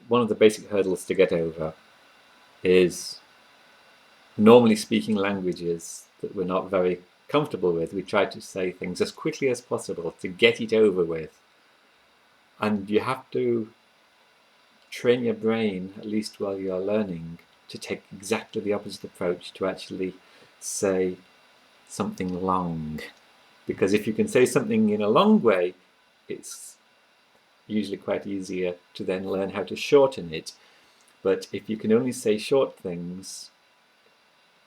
one of the basic hurdles to get over is normally speaking languages that we're not very comfortable with. We try to say things as quickly as possible to get it over with. And you have to train your brain, at least while you're learning, to take exactly the opposite approach, to actually say something long. Because if you can say something in a long way, it's usually quite easier to then learn how to shorten it. But if you can only say short things,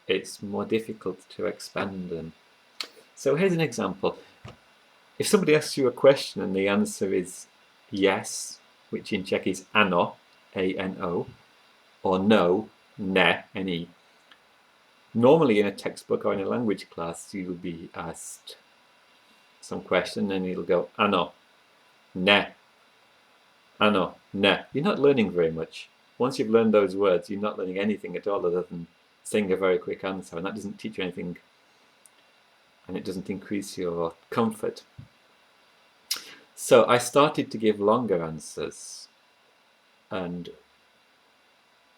it's more difficult to expand them. So here's an example. If somebody asks you a question and the answer is yes, which in Czech is ano, A-N-O, or no, ne, N-E, normally in a textbook or in a language class, you'll be asked some question and it'll go ano, ne, ano, ne. You're not learning very much. Once you've learned those words, you're not learning anything at all other than saying a very quick answer, and that doesn't teach you anything, and it doesn't increase your comfort. So I started to give longer answers, and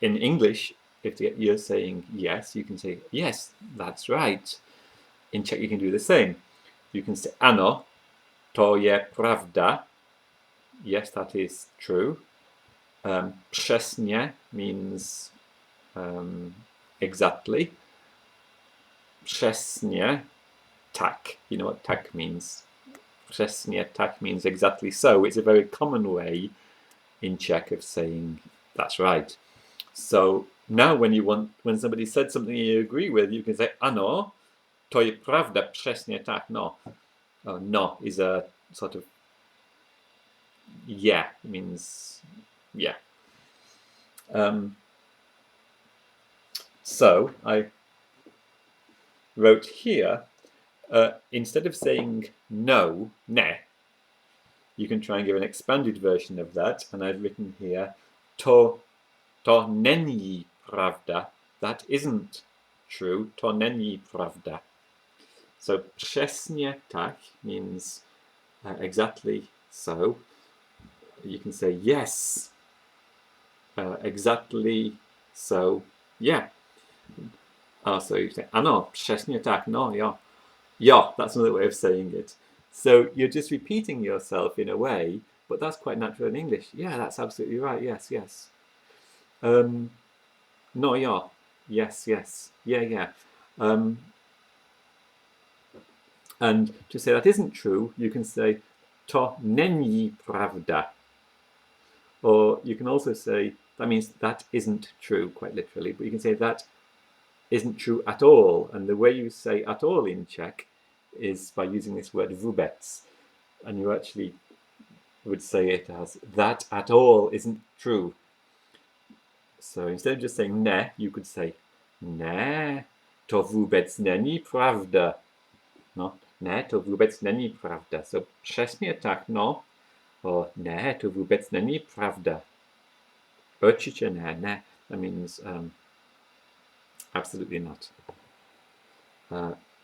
in English, if you're saying yes, you can say yes, that's right. In Czech, you can do the same. You can say ano, to je pravda. Yes, that is true. Přesně means exactly. Přesně tak. You know what tak means? Přesně tak means exactly so. It's a very common way in Czech of saying that's right. So now when somebody said something you agree with, you can say ano, to je pravda, přesně tak, no. No is a sort of yeah, it means yeah. So I wrote here, instead of saying no, ne, you can try and give an expanded version of that, and I've written here to není pravda, that isn't true, to není pravda. So přesně tak means exactly so. You can say yes, exactly so, yeah. So you say ano, přesně tak, no, jo. Jo, that's another way of saying it. So you're just repeating yourself in a way, but that's quite natural in English. Yeah, that's absolutely right. Yes, yes. No, ja. Yes, yes. Yeah, yeah. And to say that isn't true, you can say to není pravda. Or you can also say, that means that isn't true, quite literally, but you can say that isn't true at all. And the way you say at all in Czech is by using this word vůbec. And you actually would say it as that at all isn't true. So instead of just saying ne, you could say ne, to vůbec není pravda. No, ne, to vůbec není pravda. So přesně tak, no. Or ne, to vůbec není pravda. Určitě ne, ne. That means absolutely not.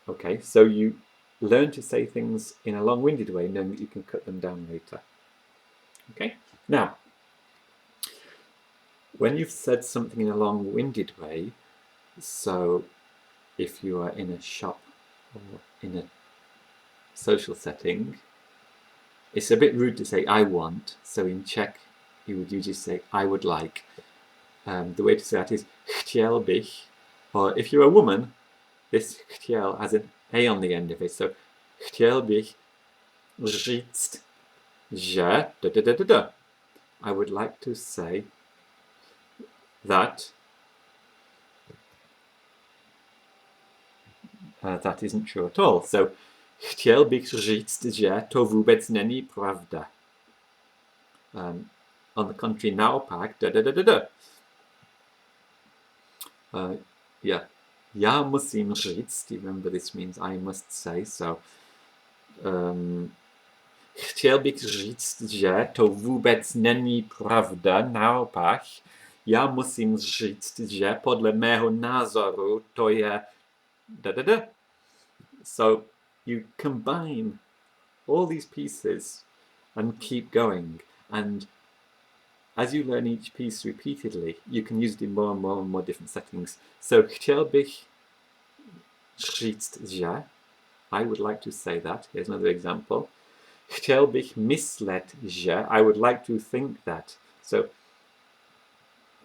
Okay, so you learn to say things in a long-winded way, knowing that you can cut them down later. Okay, now, when you've said something in a long-winded way, so if you are in a shop or in a social setting, it's a bit rude to say I want. So in Czech, you would usually say I would like. The way to say that is chtěl bych. Or if you're a woman, this chtěl has an A on the end of it. So chtěl bych říct, že da da da da da. I would like to say that that isn't true at all. So chtěl bych říct, že to vůbec není pravda. On the contrary, naopak, da da da da da. Yeah. Já musím říct, remember this means I must say, so chtěl bych říct, že to vůbec není pravda, naopak, já musím říct, že podle mého názoru to je da da da. So you combine all these pieces and keep going, and as you learn each piece repeatedly, you can use it in more and more and more different settings. So, chciał bych říct, że. I would like to say that. Here's another example. Chciał bych myslet, że. I would like to think that. So,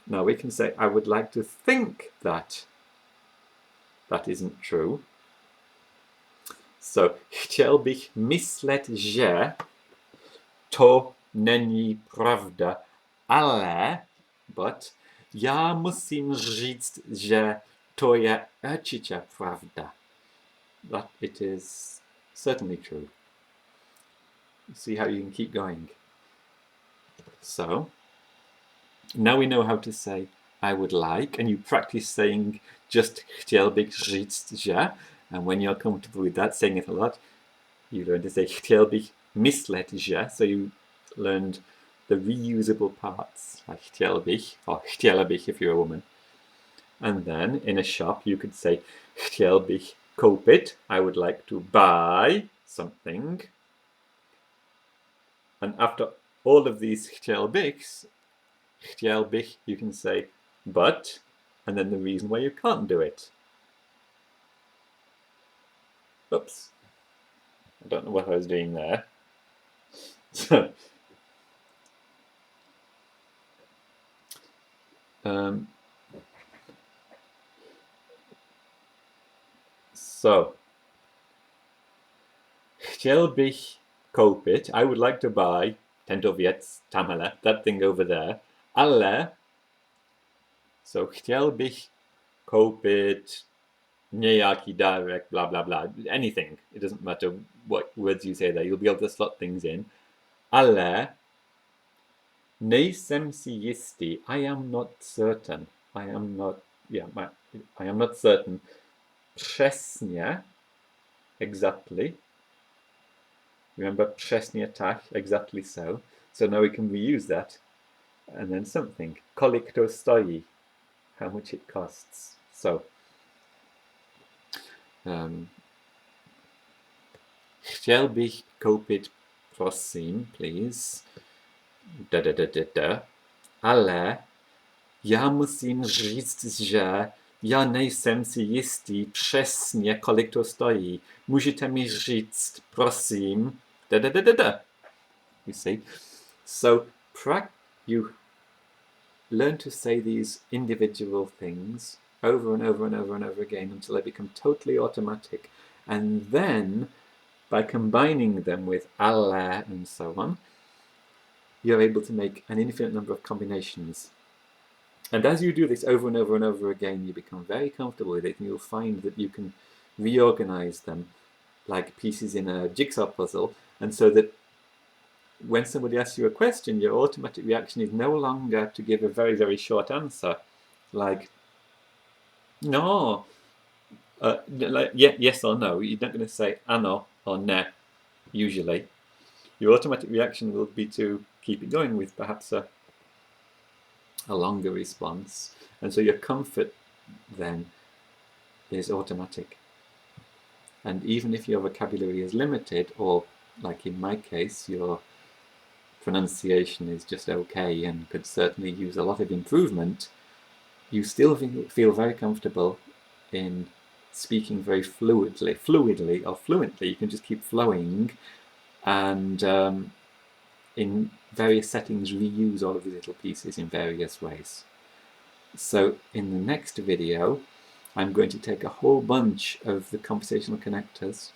now we can say, I would like to think that. That isn't true. So, chciał bych myslet, że to není pravda, ale, but, já musím říct, že to je určitě pravda. That it is certainly true. See how you can keep going. So, now we know how to say I would like, and you practice saying just chtěl bych říct, že, and when you're comfortable with that, saying it a lot, you learn to say chtěl bych myslet, že, so you learned the reusable parts, like chtěl bych, or chtěla bych if you're a woman. And then in a shop you could say chtěl bych koupit, I would like to buy something. And after all of these chtěl bych, you can say but, and then the reason why you can't do it. Oops. I don't know what I was doing there. So, chtěl bych koupit, I would like to buy tento věc, tamhle, that thing over there, ale, so chtěl bych koupit nějaký dárek, blah, blah, blah, anything. It doesn't matter what words you say there, you'll be able to slot things in. Ale, nejsem si jistý, I am not certain. I am not certain. Přesně, exactly. Remember, přesně tak, exactly so. So now we can reuse that. And then something. Kolik to stojí? How much it costs. So, chtěl bych koupit, prosím, please. Ale já musím říct, že já nejsem si jistý přesně, kolik to stojí. Můžete mi říct, prosím, You see? So, you learn to say these individual things over and over and over and over again until they become totally automatic. And then, by combining them with Allah and so on, you're able to make an infinite number of combinations. And as you do this over and over and over again, you become very comfortable with it, and you'll find that you can reorganize them like pieces in a jigsaw puzzle, and so that when somebody asks you a question, your automatic reaction is no longer to give a very, very short answer, like, no, like yes or no. You're not going to say ano or ne, usually. Your automatic reaction will be to keep it going with perhaps a longer response. And so your comfort then is automatic. And even if your vocabulary is limited, or like in my case, your pronunciation is just okay and could certainly use a lot of improvement, you still feel very comfortable in speaking very fluidly or fluently. You can just keep flowing, and in various settings reuse all of these little pieces in various ways. So in the next video, I'm going to take a whole bunch of the conversational connectors,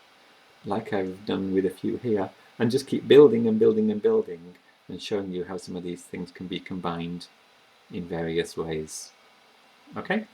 like I've done with a few here, and just keep building and building and building, and showing you how some of these things can be combined in various ways. Okay?